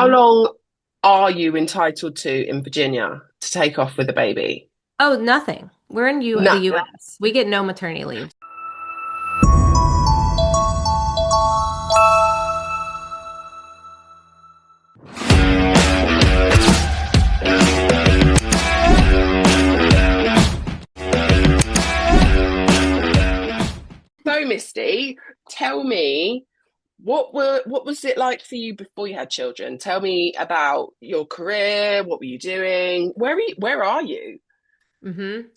How long are you entitled to in Virginia to take off with a baby? Oh, nothing. We're in the No. US. We get no maternity leave. So, Misty, tell me what was it like for you before you had children? Tell me about your career. What were you doing? Where are you?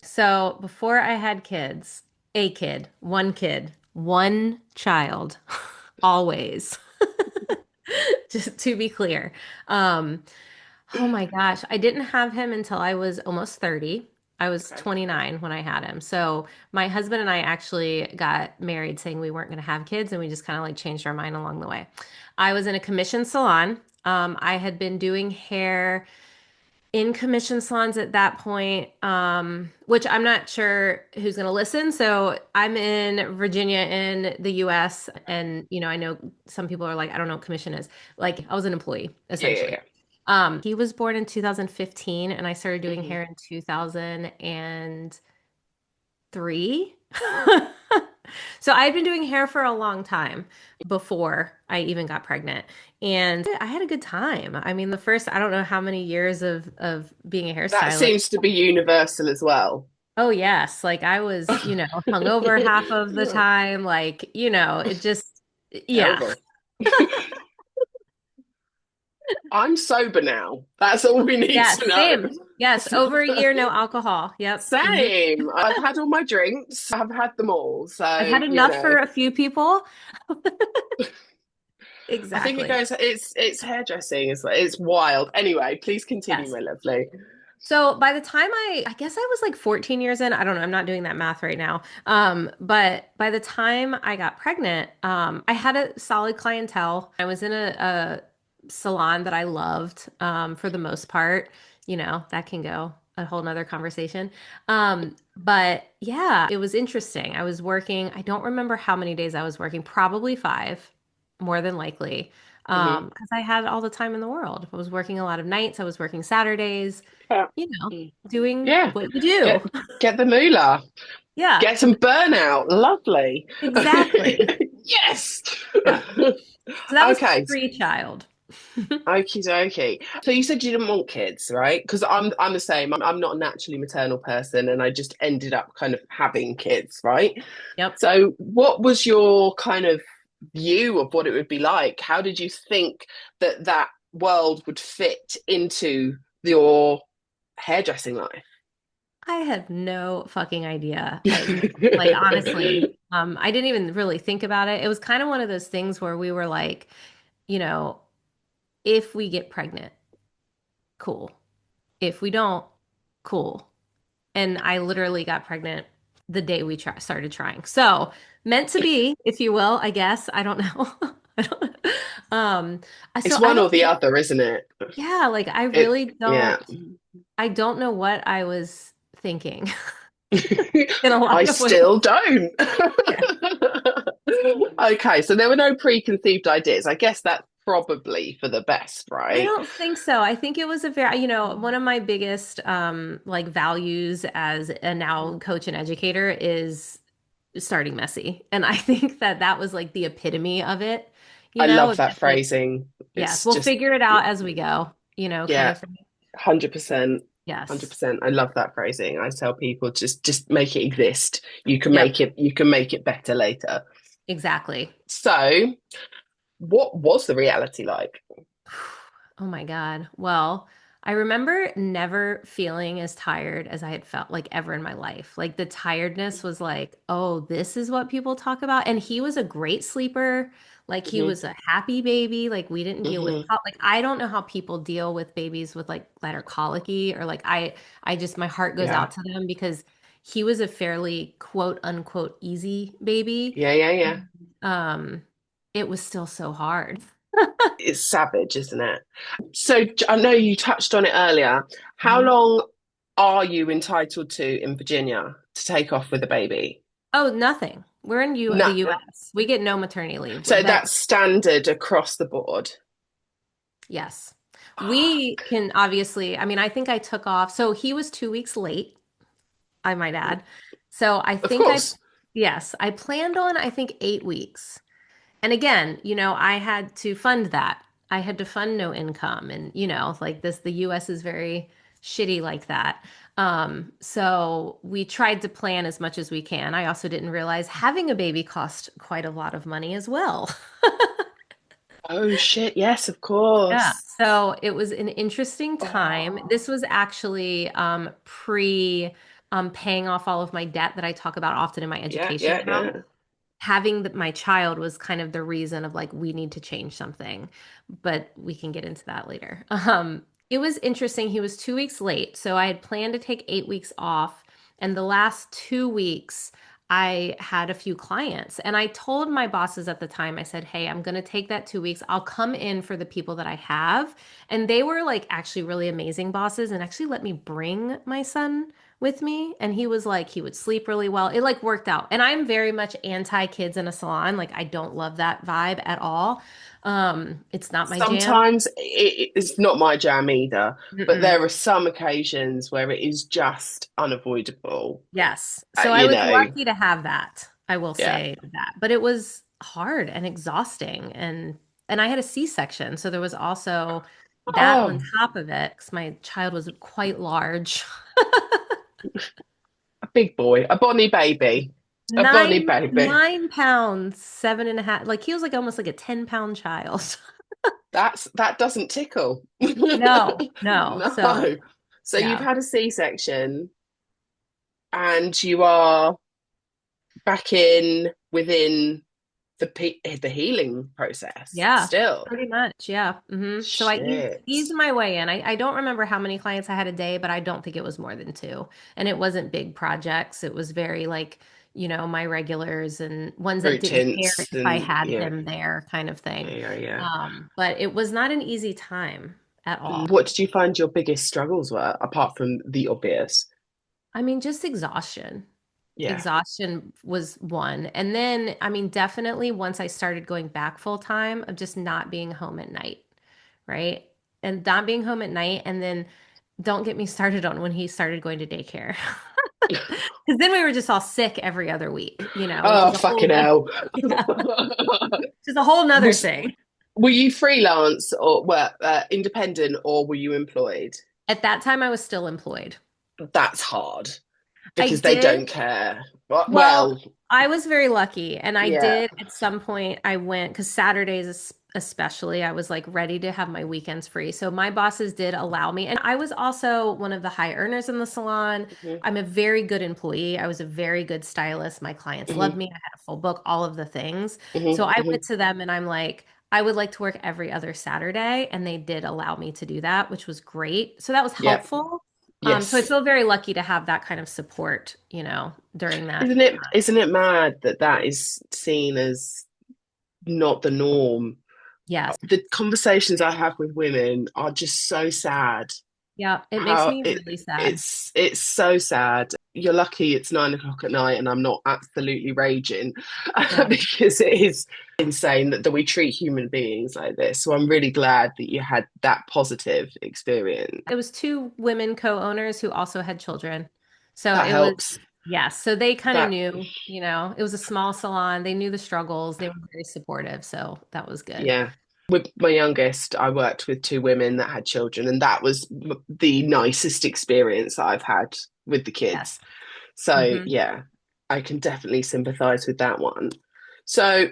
So before I had kids, one child, always. Just to be clear. Um, oh my gosh, I didn't have him until I was almost 30. I was Okay. 29 when I had him. So my husband and I actually got married saying we weren't going to have kids, and we just kind of like changed our mind along the way. I was in a commission salon. I had been doing hair in commission salons at that point, which I'm not sure who's going to listen. So I'm in Virginia in the US. And, I know some people are like, I don't know what commission is. Like, I was an employee, Yeah, yeah, essentially. yeah. He was born in 2015, and I started doing Hmm. hair in 2003. So I'd been doing hair for a long time before I even got pregnant. And I had a good time. I mean, the first, I don't know how many years of being a That hairstylist. seems to be universal as well. Oh, yes. Like I was, hungover half of the time. Like, it just, yeah. Terrible. I'm sober now. That's all we need Yeah, to know. same. Yes, over a year, no alcohol. Yep. Same. I've had all my drinks. I've had them all. I've So, had enough for a few people. I think it Exactly. goes, it's hairdressing. It's wild. Anyway, please continue, Yes. my lovely. So by the time I guess I was like 14 years in, I don't know, I'm not doing that math right now. But by the time I got pregnant, I had a solid clientele. I was in a salon that I loved, for the most part. That can go a whole nother conversation. But yeah, it was interesting. I was working, I don't remember how many days I was working, probably five, more than likely. Hmm. Because I had all the time in the world. I was working a lot of nights, I was working Saturdays, Yeah. you know, Mm. doing Yeah. what you do. Get the moolah. Yeah, Get some burnout. Lovely. exactly. Yes. Yeah. So that was Okay. pre-child. Okie dokie. So you said you didn't want kids, right? Because I'm the same. I'm not a naturally maternal person, and I just ended up kind of having kids, right? Yep. So what was your kind of view of what it would be like? How did you think that that world would fit into your hairdressing life? I had no fucking idea. Like honestly, I didn't even really think about it. It was kind of one of those things where we were like, you know, if we get pregnant, cool. If we don't, cool. And I literally got pregnant the day we started trying. So meant to be, if you will, I guess. I don't know. I don't. Um, It's so I one or don't. the other, isn't it? Yeah, like I It, really yeah. don't. I don't know what I was thinking in a I lot of ways. still don't. Yeah. Okay, so there were no preconceived ideas. I guess that's probably for the best, I right? don't think so. I think it was a very, one of my biggest like values as a now coach and educator is starting messy. And I think that that was like the epitome of it, I love of that just like, phrasing. yes, It's we'll just, figure it out as we go, kind yeah, of thing. 100%. Yes. 100%. I love that phrasing. I tell people just make it exist. Yep, You can make it better later. exactly. So, what was the reality like? Oh my God. Well, I remember never feeling as tired as I had felt like ever in my life. Like the tiredness was like, oh, this is what people talk about. And he was a great sleeper. Like he Hmm. was a happy baby. Like we didn't deal with Hmm. like I don't know how people deal with babies with like that are colicky or like I just my heart goes Yeah. out to them because he was a fairly quote unquote easy baby. Yeah, yeah, yeah. Um, it was still so hard. It's savage, isn't it? So, I know you touched on it earlier. How long are you entitled to in Virginia to take off with a baby? Oh, nothing. We're in the No. US. We get no maternity leave. So That that's standard across the board. yes. We Fuck. can obviously, I mean, I think I took off. So he was 2 weeks late, I might add. So I Of think course. yes, I planned on, I think, 8 weeks. And again, I had to fund that. I had to fund no income. And, like this, the US is very shitty like that. So we tried to plan as much as we can. I also didn't realize having a baby cost quite a lot of money as well. Oh shit, yes, of Yeah. course. So it was an interesting time. Oh, This was actually pre paying off all of my debt that I talk about often in my yeah, education yeah, now. yeah. Having my child was kind of the reason of like we need to change something, but we can get into that later. It was interesting. He was 2 weeks late, so I had planned to take 8 weeks off, and the last 2 weeks I had a few clients, and I told my bosses at the time, I said, "Hey, I'm going to take that 2 weeks. I'll come in for the people that I have," and they were like actually really amazing bosses, and actually let me bring my son with me, and he was like he would sleep really well. It like worked out. And I'm very much anti kids in a salon. Like I don't love that vibe at all. It's not my jam. Sometimes it's not my jam either, but Mm-mm. there are some occasions where it is just unavoidable. Yes. So I You was know, lucky to have that. I will yeah. say that. But it was hard and exhausting, and I had a C-section, so there was also that on Oh, top of it because my child was quite large. a big boy, a bonny baby, a bonny Nine baby. 9 pounds, 7.5. Like he was like almost like a 10-pound child. That doesn't tickle. No, no. So, No. So you've yeah. had a C-section and you are back in within the healing process Yeah. still. Pretty much. Yeah. So I eased Shit. my way in. I don't remember how many clients I had a day, but I don't think it was more than two. And it wasn't big projects. It was very like, my regulars and ones that Root didn't care tints if I and had yeah, him there kind of yeah, thing. yeah, yeah. But it was not an easy time at And all. what did you find your biggest struggles were, apart from the obvious? I mean, just exhaustion. Yeah. Exhaustion was one. And then, I mean, definitely once I started going back full time of just not being home at night, right? And not being home at night. And then don't get me started on when he started going to daycare. Because then we were just all sick every other week, which Oh, is a whole fucking nother, hell. yeah, which is a whole nother Was thing. were you freelance or were independent or were you employed? At that time, I was still employed. That's hard I because they did. don't care. Well, Well, well, I was very lucky, and I yeah. did at some point. I went because Saturdays, especially, I was like ready to have my weekends free. So my bosses did allow me, and I was also one of the high earners in the salon. Hmm. I'm a very good employee. I was a very good stylist. My clients loved Hmm. me. I had a full book, all of the things. So Hmm. I Hmm. went to them, and I'm like, I would like to work every other Saturday, and they did allow me to do that, which was great. So that was Yeah. helpful. So I Yes. feel very lucky to have that kind of support, during that. Isn't it mad that that is seen as not the norm? Yes. The conversations I have with women are just so sad. Yeah, it makes How me it really sad. it's so sad. You're lucky it's 9 o'clock at night and I'm not absolutely raging Yeah. because it is insane that we treat human beings like this. So I'm really glad that you had that positive experience. It was two women co-owners who also had children. So That it was, helps. yes. So they kind of That knew, it was a small salon. They knew the struggles. They were very supportive. So that was good. Yeah. With my youngest, I worked with two women that had children, and that was the nicest experience that I've had with the Yes. kids. So, hmm yeah, I can definitely sympathize with that one. So,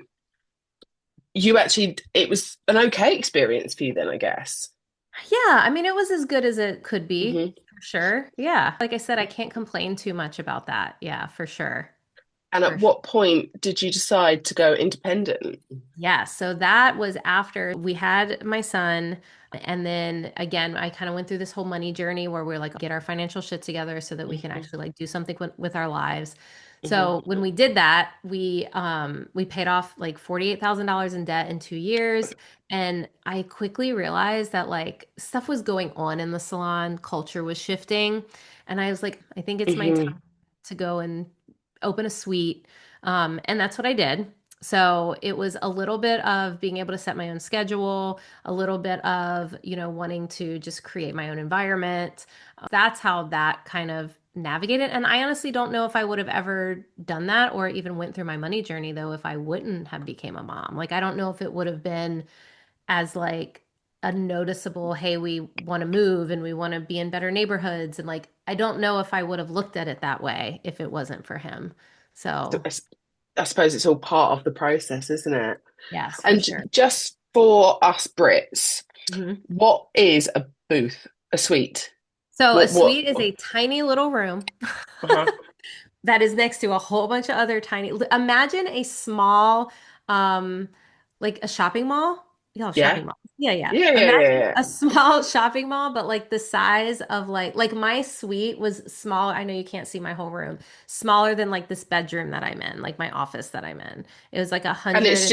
it was an okay experience for you then, I guess. Yeah. I mean, it was as good as it could be, Hmm. for sure. Yeah. Like I said, I can't complain too much about that. Yeah, for sure. And at For sure. what point did you decide to go independent? Yeah, so that was after we had my son. And then again, I kind of went through this whole money journey where we're like, get our financial shit together so that we can Hmm. actually like do something with our lives. Hmm. So when we did that, we paid off like $48,000 in debt in 2 years. And I quickly realized that like stuff was going on in the salon, culture was shifting. And I was like, I think it's my time Hmm. to go and open a suite. And that's what I did. So it was a little bit of being able to set my own schedule, a little bit of, wanting to just create my own environment. That's how that kind of navigated. And I honestly don't know if I would have ever done that or even went through my money journey though if I wouldn't have became a mom. Like I don't know if it would have been as like a noticeable, hey, we want to move and we want to be in better neighborhoods. And like, I don't know if I would have looked at it that way if it wasn't for him. So So, I suppose it's all part of the process, isn't it? yes, for And sure. just for us Brits, Mhm. what is a booth, a suite? So, a What? suite is a tiny little room Uh-huh. that is next to a whole bunch of other tiny. Imagine a small, um, like a shopping mall. Yeah, Yeah. shopping mall. Yeah, yeah. Yeah, yeah, Imagine yeah, a small shopping mall, but like the size of like my suite was small. I know you can't see my whole room. Smaller than like this bedroom that I'm in, like my office that I'm in. It was like a and hundred. it's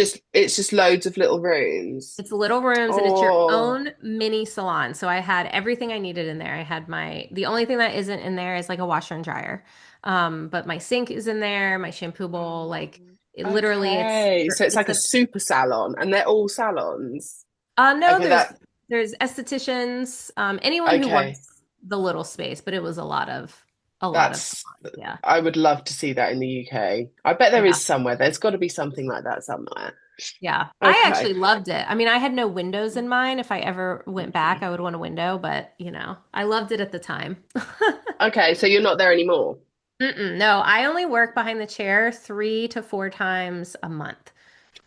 just loads of little rooms. It's little rooms and it's your Oh, own mini salon. So I had everything I needed in there. The only thing that isn't in there is like a washer and dryer. But my sink is in there, my shampoo bowl, like it literally okay. So it's it's like a a super salon, and they're all salons. no, Okay, that there's estheticians, anyone who okay. wants the little space, but it was a lot of That's salons. Yeah. I would love to see that in the UK. I bet there Yeah. is somewhere. There's got to be something like that somewhere. Yeah. I Okay. actually loved it. I mean, I had no windows in mine. If I ever went back, I would want a window, but I loved it at the time. Okay, so you're not there anymore. Mm-mm, no, I only work behind the chair 3 to 4 times a month.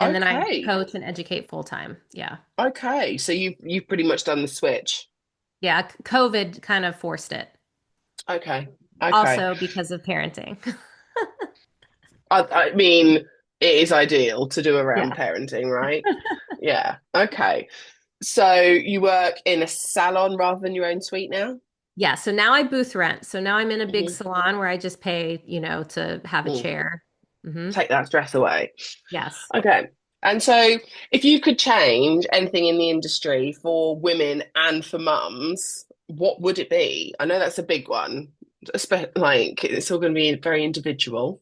And then I Okay. coach and educate full time. Yeah. Okay. So you've pretty much done the switch. Yeah. COVID kind of forced it. Okay. Okay. Also because of parenting. I mean, it is ideal to do around Yeah. parenting, right? Yeah. Okay. So you work in a salon rather than your own suite now? Yeah. So now I booth rent. So now I'm in a big Hmm. salon where I just pay, to have a chair. Hmm. Take that stress away. Yes. Okay. And so if you could change anything in the industry for women and for mums, what would it be? I know that's a big one. Like it's all going to be very individual.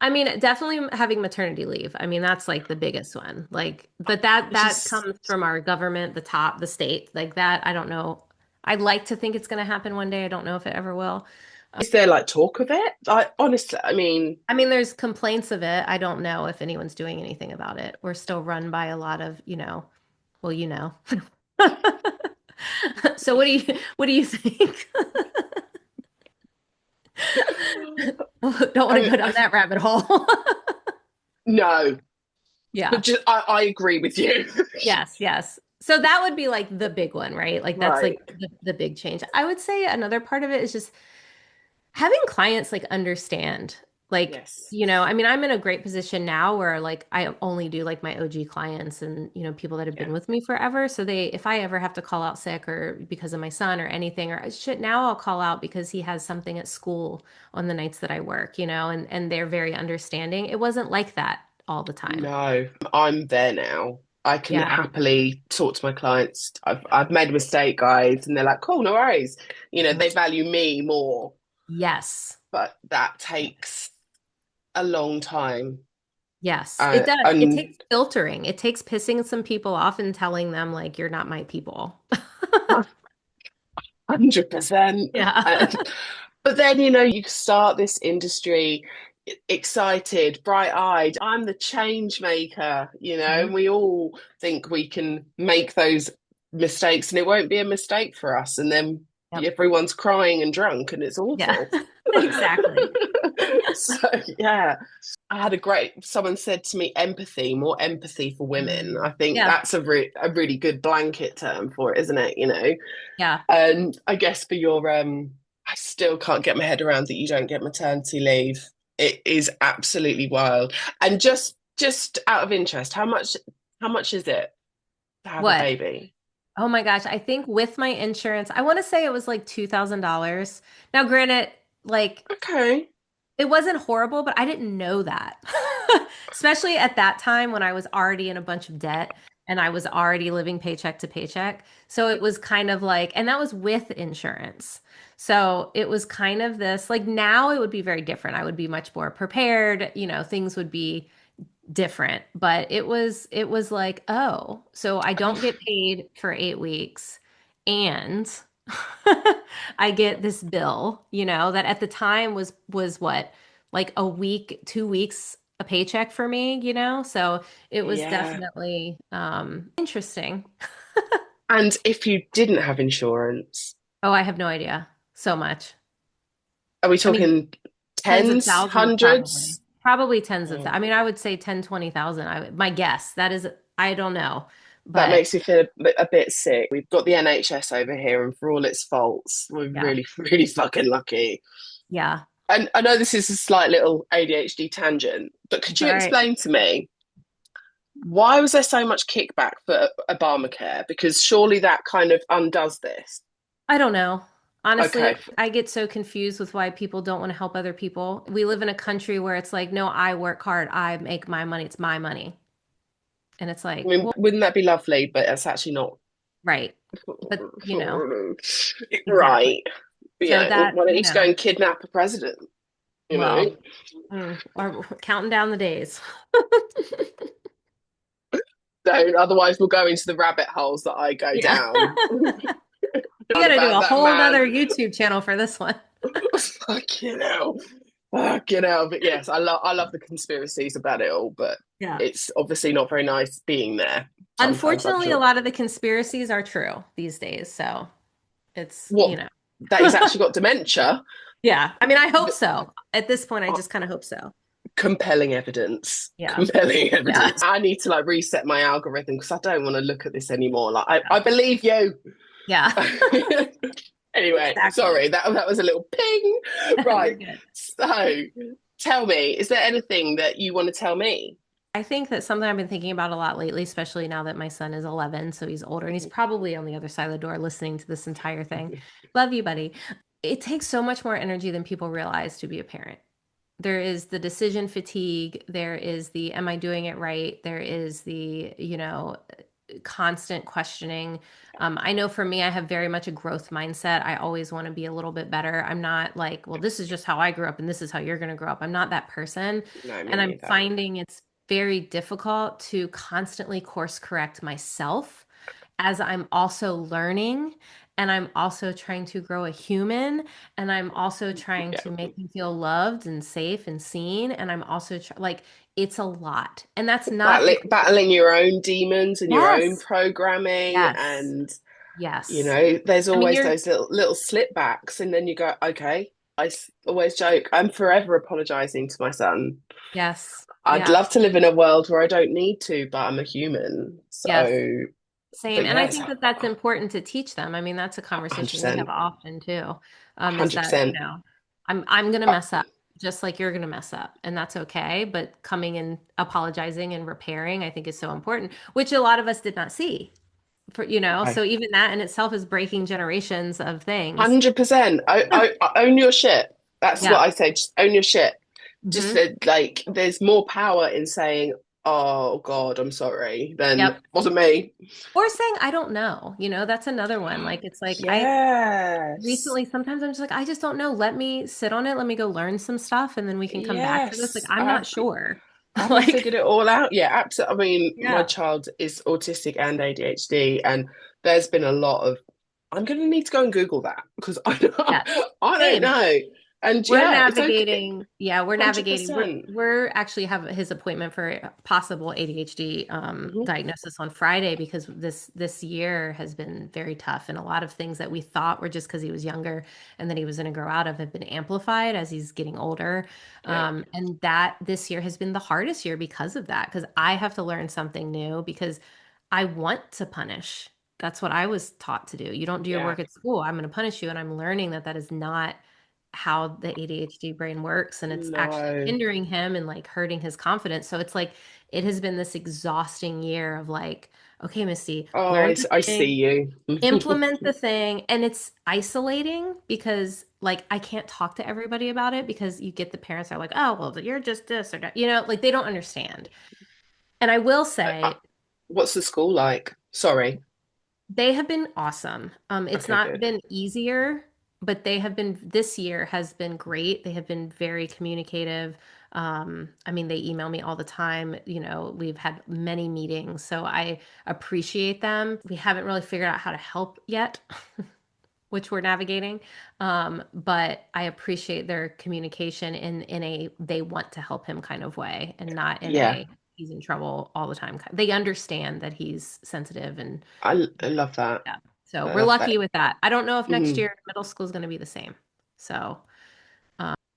I mean, definitely having maternity leave. I mean, that's like the biggest one. Like, but that Which that is comes from our government, the state. Like that, I don't know. I'd like to think it's going to happen one day. I don't know if it ever will. is there like talk of it? I honestly, I mean, I mean, there's complaints of it. I don't know if anyone's doing anything about it. We're still run by a lot of, well, you know. So what do you think? Don't want to go down I that rabbit hole. no, but Yeah. just I agree with you. Yes, yes. So that would be like the big one, right? Like that's Right. like the big change. I would say another part of it is just having clients like understand. Like, Yes. I mean, I'm in a great position now where like I only do like my OG clients and, people that have Yeah. been with me forever. So if I ever have to call out sick or because of my son or anything, or shit, now I'll call out because he has something at school on the nights that I work, and they're very understanding. It wasn't like that all the time. No, I'm there now. I can Yeah. happily talk to my clients. I've made a mistake, guys, and they're like, "Cool, no worries." They value me more, Yes. but that takes a long time. Yes, it does. It And takes filtering. It takes pissing some people off and telling them like you're not my people. 100%. Yeah. But then, you start this industry excited, bright-eyed. I'm the change maker, and Mhm. we all think we can make those mistakes and it won't be a mistake for us. And then Yep. everyone's crying and drunk and it's Yeah. awful. Exactly. So, yeah, someone said to me, more empathy for women. I think Yeah. that's a really good blanket term for it, isn't it? Yeah. And I guess for your I still can't get my head around that you don't get maternity leave. It is absolutely wild. And just out of interest, how much is it to have a What? baby? Oh my gosh. I think with my insurance, I want to say it was like $2,000. Now, granted, like Okay. it wasn't horrible, but I didn't know that. Especially at that time when I was already in a bunch of debt and I was already living paycheck to paycheck. So it was kind of like, and that was with insurance. So it was kind of this, like now it would be very different. I would be much more prepared, things would be different, but it was like, oh, so I don't get paid for 8 weeks and I get this bill, that at the time was what, like a week, 2 weeks a paycheck for me, so it was Yeah. definitely interesting. And if you didn't have insurance, Oh, I have no idea. So much. are we I mean, talking tens of tens, thousands probably. hundreds? Probably tens of Mm. I mean, I would say 10, 20,000. My guess. That is, I don't know. That But makes me feel a bit sick. We've got the NHS over here, and for all its faults, we're yeah. really, really fucking lucky. Yeah. And I know this is a slight little ADHD tangent, but could It's you all right. explain to me why was there so much kickback for Obamacare? Because surely that kind of undoes this. I don't know. Honestly, Okay, I get so confused with why people don't want to help other people. We live in a country where it's like, no, I work hard, I make my money, it's my money. And it's I like, mean, well, wouldn't that be lovely? But that's actually not right. But, exactly. right. But So yeah, that, why don't you just go and kidnap a president? You know, well, or counting down the days. don't. Otherwise, we'll go into the rabbit holes that I go Yeah. down. We On got to do about a that whole man. nother YouTube channel for this one. Fucking hell. Fucking hell. But yes, I love the conspiracies about it all, but Yeah. it's obviously not very nice being there. Sometimes I'm Unfortunately, a sure. lot of the conspiracies are true these days. So it's, What that he's actually got dementia. yeah. I mean, I hope so. At this point, I just kind of hope so. Compelling evidence. Yeah. Compelling Yeah. evidence. I need to like reset my algorithm because I don't want to look at this anymore. Like I Yeah. believe you. Yeah. Anyway, Exactly. sorry, that was a little ping. You're Right. good. So tell me, is there anything that you want to tell me? I think that something I've been thinking about a lot lately, especially now that my son is 11, so he's older and he's probably on the other side of the door listening to this entire thing. Love you, buddy. It takes so much more energy than people realize to be a parent. There is the decision fatigue, there is the am I doing it right? There is the, constant questioning. I know for me, I have very much a growth mindset. I always want to be a little bit better. I'm not like, well, this is just how I grew up and this is how you're going to grow up. I'm not that person. No, me And I'm neither. finding it's very difficult to constantly course correct myself as I'm also learning and I'm also trying to grow a human and I'm also trying Yeah. to make him feel loved and safe and seen and I'm also like it's a lot. And that's not because Battling your own demons and your own yes. programming, Yes. and Yes. there's I mean, always you're those little slip backs, and then you go, okay. Always joke, I'm forever apologizing to my son. yes. I'd Yeah. love to live in a world where I don't need to, but I'm a human. Yes. So, Same. but And I yes, think that that's important to teach them. I mean, that's a conversation we have 100%, often too. Is that, 100%. I'm gonna mess up just like you're gonna mess up, and that's okay. But coming and apologizing and repairing, I think is so important, which a lot of us did not see. So even that in itself is breaking generations of things. 100%. I own your shit. That's what Yeah. I say. Just own your shit. Just Hmm. that, like, there's more power in saying, "Oh God, I'm sorry," than Yep. wasn't me. Or saying, I don't know. That's another one. Like, it's like, I Yes, recently, sometimes I'm just like, I just don't know. Let me sit on it. Let me go learn some stuff and then we can come back to this. Like, yes. I'm not sure. I haven't Like, figured it all out yet. Absolutely. I mean, my yeah. child is autistic and ADHD, and there's been a lot of. I'm going to need to go and Google that because I don't, Yes. I don't Same. know. And We're yeah, it's okay. navigating. Yeah, we're navigating. We're 100%. we're actually have his appointment for a possible ADHD Hmm. diagnosis on Friday because this year has been very tough and a lot of things that we thought were just because he was younger and that he was going to grow out of have been amplified as he's getting older. Yeah. And that this year has been the hardest year because of that because I have to learn something new because I want to punish. That's what I was taught to do. You don't do your Yeah. work at school. I'm going to punish you, and I'm learning that that is not how the ADHD brain works and it's actually No. hindering him and like hurting his confidence. So it's like it has been this exhausting year of like, okay, Misty, Oh, learn the I see thing, you. implement the thing, and it's isolating because like I can't talk to everybody about it because you get the parents that are like, "Oh, well, you're just this or that." Like they don't understand. And I will Uh, say What's the school like? Sorry. they have been awesome. It's Okay, not good. been easier, but they have been, this year has been great. They have been very communicative. I mean, they email me all the time. We've had many meetings, so I appreciate them. We haven't really figured out how to help yet, which we're navigating. But I appreciate their communication in a they want to help him kind of way, and not in Yeah, a he's in trouble all the time. They understand that he's sensitive, and I love that. yeah. So I we're love that. lucky with that. I don't know if next Mhm. year middle school is going to be the same. So,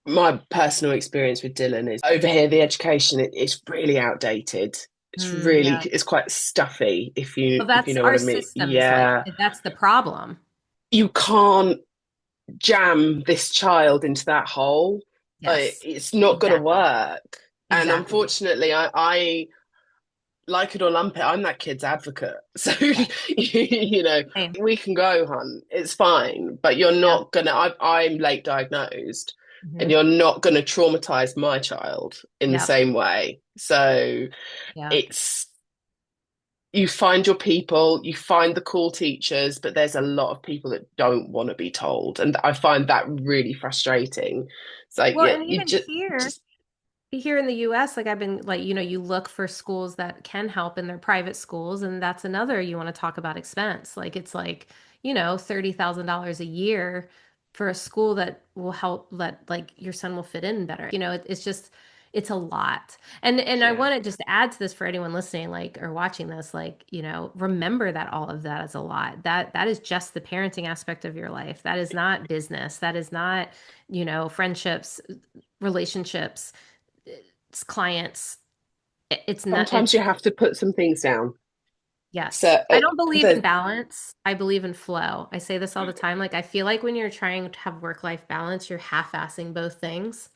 My personal experience with Dylan is over here, the education, it's really outdated. yeah. It's quite stuffy, Well, if you that's know what our I mean. system is like Yeah. that's the problem. You can't jam this child into that hole. Yes, It's not going to exactly. work. And Exactly. unfortunately, I like it or lump it, I'm that kid's advocate. So, Yeah. you know, Same. we can go, hun. It's fine. But you're Yeah. not gonna, I'm late diagnosed, and Hmm. you're not gonna traumatize my child in the Yep. same way. So Yep. it's, you find your people, you find the cool teachers, but there's a lot of people that don't want to be told. And I find that really frustrating. It's like, Well, yeah, and you even just, here in the US, like I've been like, you look for schools that can help in their private schools, and that's another you want to talk about expense. Like it's like, $30,000 a year for a school that will help let like your son will fit in better. It's just it's a lot. And I yeah. want to just add to this for anyone listening, like or watching this, like, remember that all of that is a lot. That is just the parenting aspect of your life. That is not business. That is not, friendships, relationships, it's clients. It's not, Sometimes you have to put some things down. yes. So, I don't believe in the, balance. I believe in flow. I say this all the time. Like, I feel like when you're trying to have work-life balance, you're half-assing both things.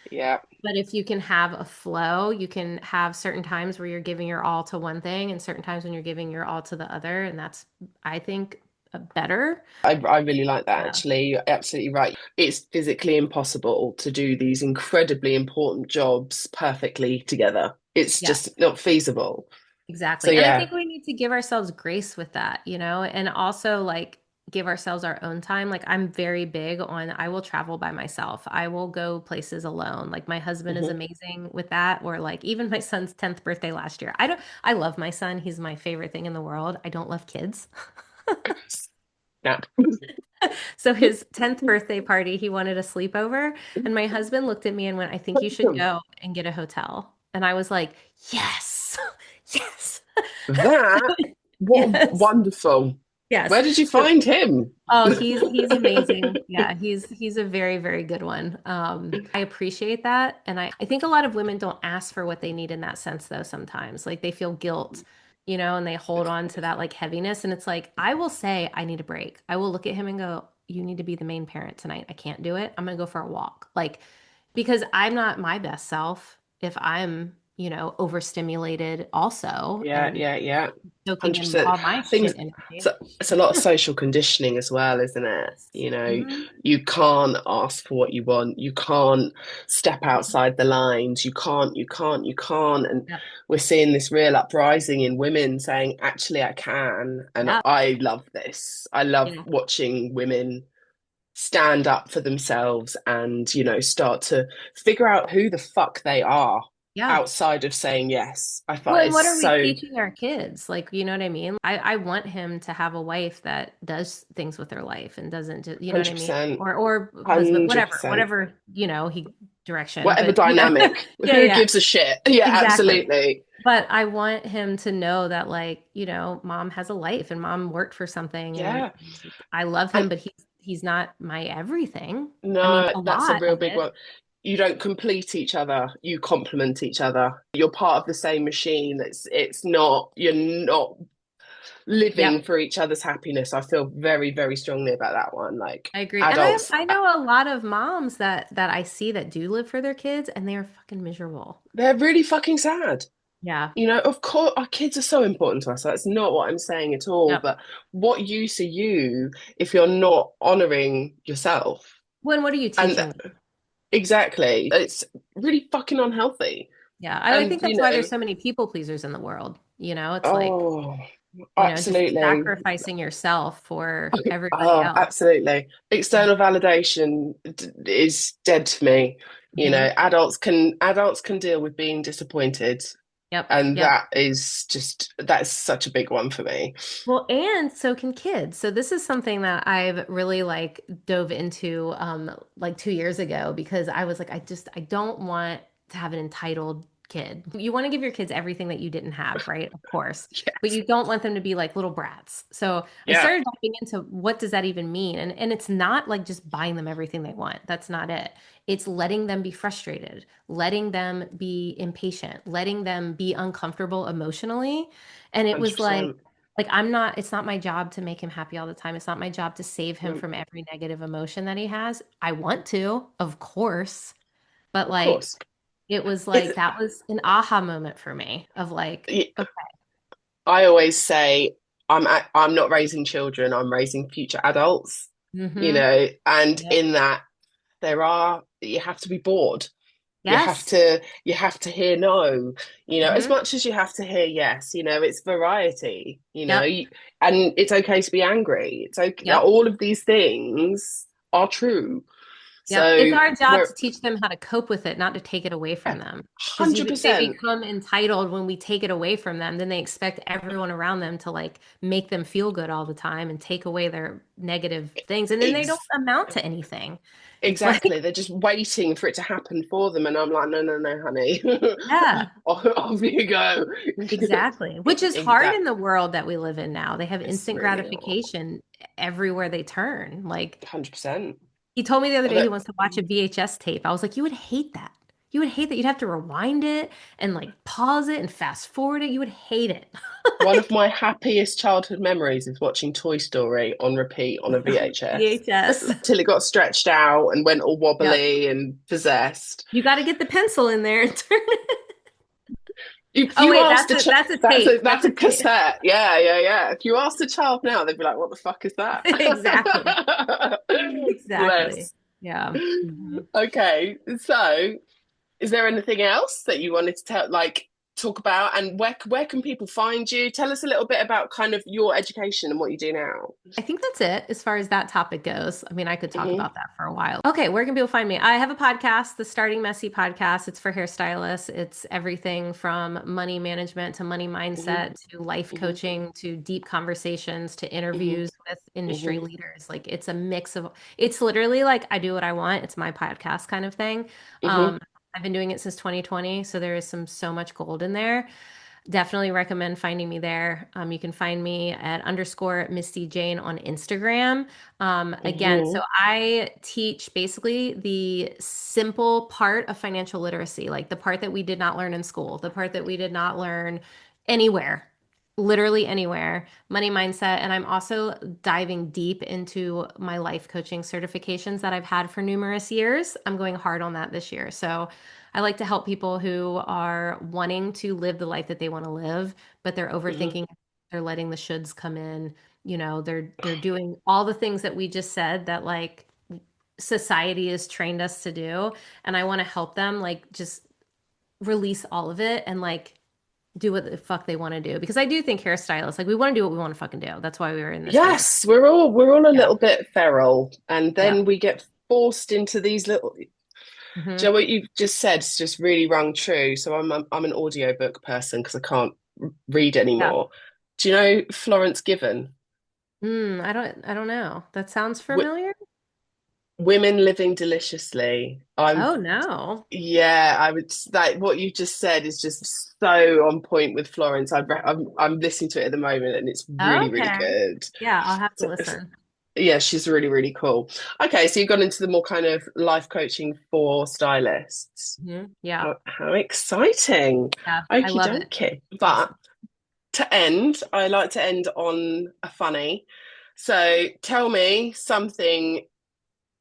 yeah. But if you can have a flow, you can have certain times where you're giving your all to one thing and certain times when you're giving your all to the other. And that's, I think, better. I really like that Yeah. actually. You're absolutely right. It's physically impossible to do these incredibly important jobs perfectly together. It's Yes. just not feasible. So Exactly. And I yeah. think we need to give ourselves grace with that, and also like give ourselves our own time. Like I'm very big on I will travel by myself. I will go places alone. Like my husband is Mhm. amazing with that. Or like even my son's 10th birthday last year. I love my son. He's my favorite thing in the world. I don't love kids. Snap. So his 10th birthday party, he wanted a sleepover, and my husband looked at me and went, "I think you should go and get a hotel." And I was like, "Yes." Yes. That, what Yes. wonderful. Yes. Where did you So, find him? oh, he's amazing. Yeah, he's a very, very good one. I appreciate that. And I think a lot of women don't ask for what they need in that sense though sometimes. Like they feel guilt, and they hold on to that like heaviness. And it's like, I will say I need a break. I will look at him and go, "You need to be the main parent tonight. I can't do it. I'm gonna go for a walk." Like, because I'm not my best self if I'm, overstimulated also Yeah, and yeah, yeah. soaking in 100%. all my Things, shit energy. so it's a lot of social conditioning as well, isn't it? Yes. Hmm. You can't ask for what you want. You can't step outside the lines. You can't. And Yep. we're seeing this real uprising in women saying, actually, I can. And Yeah. I love this. I love Yeah. watching women stand up for themselves and, start to figure out who the fuck they are Yeah. outside of saying yes. I Well, find and it's what are we so teaching our kids? Like, you know what I mean? I want him to have a wife that does things with her life and doesn't just, you know what I mean? 100%. Or husband, whatever, 100%. he direction, Whatever but dynamic. yeah, Who yeah, gives a shit? Yeah, exactly. absolutely. But I want him to know that like, mom has a life and mom worked for something and Yeah. I love him, And but he's not my everything. I mean, no, a that's a lot real of big it. one. You don't complete each other, you complement each other. You're part of the same machine. It's not, you're not living Yep. for each other's happiness. I feel very, very strongly about that one. Like I agree. And adults, I know a lot of moms that I see that do live for their kids and they are fucking miserable. they're really fucking sad. Yeah. Of course, our kids are so important to us. That's not what I'm saying at all. Yep. But what use are you if you're not honoring yourself? When what are you And teaching them? exactly, it's really fucking unhealthy. Yeah. I And think that's why there's so many people pleasers in the world. It's like, oh, Just Absolutely. sacrificing yourself for everybody Oh, else. absolutely. External validation is dead to me. You Hmm. know, adults can deal with being disappointed, Yep. and Yep. that's such a big one for me. Well, and so can kids. So this is something that I've really like dove into like 2 years ago because I was like, I don't want to have an entitled kid. You want to give your kids everything that you didn't have, right? Of course. But Yes. you don't want them to be like little brats. So I Yeah, started diving into what does that even mean? And it's not like just buying them everything they want. That's not it. It's letting them be frustrated, letting them be impatient, letting them be uncomfortable emotionally. And it was 100%. like I'm not, it's not my job to make him happy all the time. It's not my job to save him No, from every negative emotion that he has. I want to, of course, but of like course. it was It's, like that was an aha moment for me of like, okay, I always say I'm not raising children, I'm raising future adults, you mm-hmm. know, and Yep. in that you have to be bored. Yes. You have to hear no, you know, as Mm-hmm. much as you have to hear yes, you know, it's variety, you know, Yep. and it's okay to be angry. It's okay. Yep. All of these things are true. Yep. It's So our job we're to teach them how to cope with it, not to take it away from them. Because they 100%. become entitled when we take it away from them, then they expect everyone around them to like make them feel good all the time and take away their negative things. And then they don't Ex amount to anything. It's like, exactly. They're just waiting for it to happen for them. And I'm like, no, no, no, honey. yeah, Off you go. exactly. Which is hard in Exactly. the world that we live in now. They have It's instant really hard. gratification everywhere they turn. Like, 100%. he told me the other day he But wants to watch a VHS tape. I was like, you would hate that. You would hate that. You'd have to rewind it and like pause it and fast forward it. You would hate it. one of my happiest childhood memories is watching Toy Story on repeat on a VHS VHS. till it got stretched out and went all Yep. wobbly and possessed. You got to get the pencil in there and turn it. If Oh you wait, asked that's a tape. that's That's a a tape. cassette. Yeah, yeah, yeah. If you asked a child now, they'd be like, "What the fuck is that?" Exactly. Exactly. Bless. Yeah. Mhm. Okay, so is there anything else that you wanted to talk about, and where can people find you? Tell us a little bit about kind of your education and what you do now. I think that's it as far as that topic goes. I mean, I could talk Hmm. about that for a while. Okay, where can people find me? I have a podcast, the Starting Messy podcast. It's for hairstylists. It's everything from money management to money Hmm. mindset to life Hmm. coaching to deep conversations to Hmm. interviews with industry Hmm. leaders. Like it's a mix of, it's literally like I do what I want. It's my podcast kind of thing. Hmm. I've been doing it since 2020, so there is so much gold in there. Definitely recommend finding me there. You can find me at underscore Misty Jane on Instagram. Again, so Hmm. I teach basically the simple part of financial literacy, like the part that we did not learn in school, the part that we did not learn anywhere, literally anywhere, money mindset. And I'm also diving deep into my life coaching certifications that I've had for numerous years. I'm going hard on that this year. So I like to help people who are wanting to live the life that they want to live, but they're Hmm. overthinking. They're letting the shoulds come in. They're doing all the things that we just said that like society has trained us to do. And I want to help them like just release all of it and like do what the fuck they want to do. Because I do think hairstylists, like we want to do what we want to fucking do. That's why we were in this business. Yes, we're all a Yeah. little bit feral, and Yeah. then we get forced into these little. Do you Hmm. know what you just said? It's just really rung true. So I'm an audiobook person because I can't read Yeah. anymore. Do you know Florence Given? I don't know. That sounds W familiar. Women Living Deliciously. Oh no. Yeah, I would like what you just said is just so on point with Florence. I'm listening to it at the moment, and it's really really Okay. good. Yeah, I'll have to So, listen. yeah, she's really really cool. Okay, so you've gone into the more kind of life coaching for stylists. Yeah. How exciting. Yeah. I Okie love it. dokie. It's But awesome. to end, I like to end on a funny. So tell me something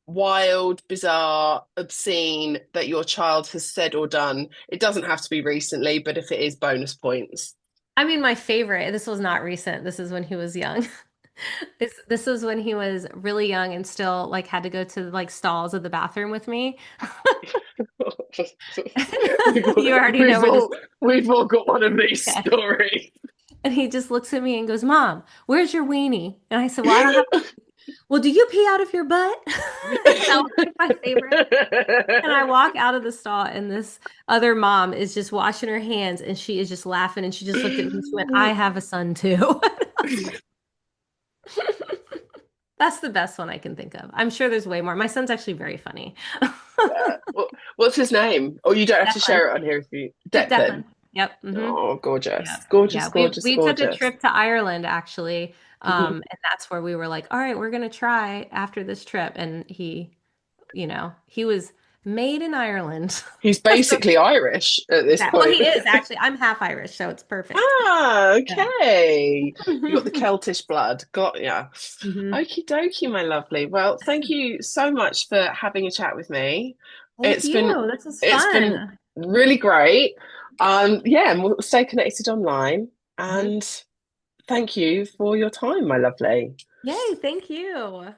wild, bizarre, obscene that your child has said or done. It doesn't have to be recently, but if it is, bonus points. I mean, my favorite, this was not recent. This is when he was young. This was when he was really young and still like had to go to like stalls of the bathroom with me. we've, all, You already know where this. we've all got one of these Okay. stories. And he just looks at me and goes, Mom, where's your weenie? And I said, Well, I don't have. Well, do you pee out of your butt? That was like my favorite. And I walk out of the stall, and this other mom is just washing her hands, and she is just laughing. And she just looked at me and she went, I have a son too. That's the best one I can think of. I'm sure there's way more. My son's actually very funny. Yeah. What's his name? Or you don't have to Declan. share it on here if you Just Declan. Declan. Yep. Oh, Yeah. gorgeous. Yeah. Gorgeous, We gorgeous, we took a gorgeous. trip to Ireland actually. Mhm. And that's where we were like, all right, we're gonna try after this trip. And he was made in Ireland. He's So basically Irish at this well, point. he is actually. I'm half Irish, so it's perfect. Ah, Yeah. okay. You got the Celtish blood. Got ya. hmm Okie dokie, my lovely. Well, thank you so much for having a chat with me. Thank It's been you. This is it's been fun. really great. Yeah, and we'll stay connected online. Mhm. And thank you for your time, my lovely. Yay, thank you.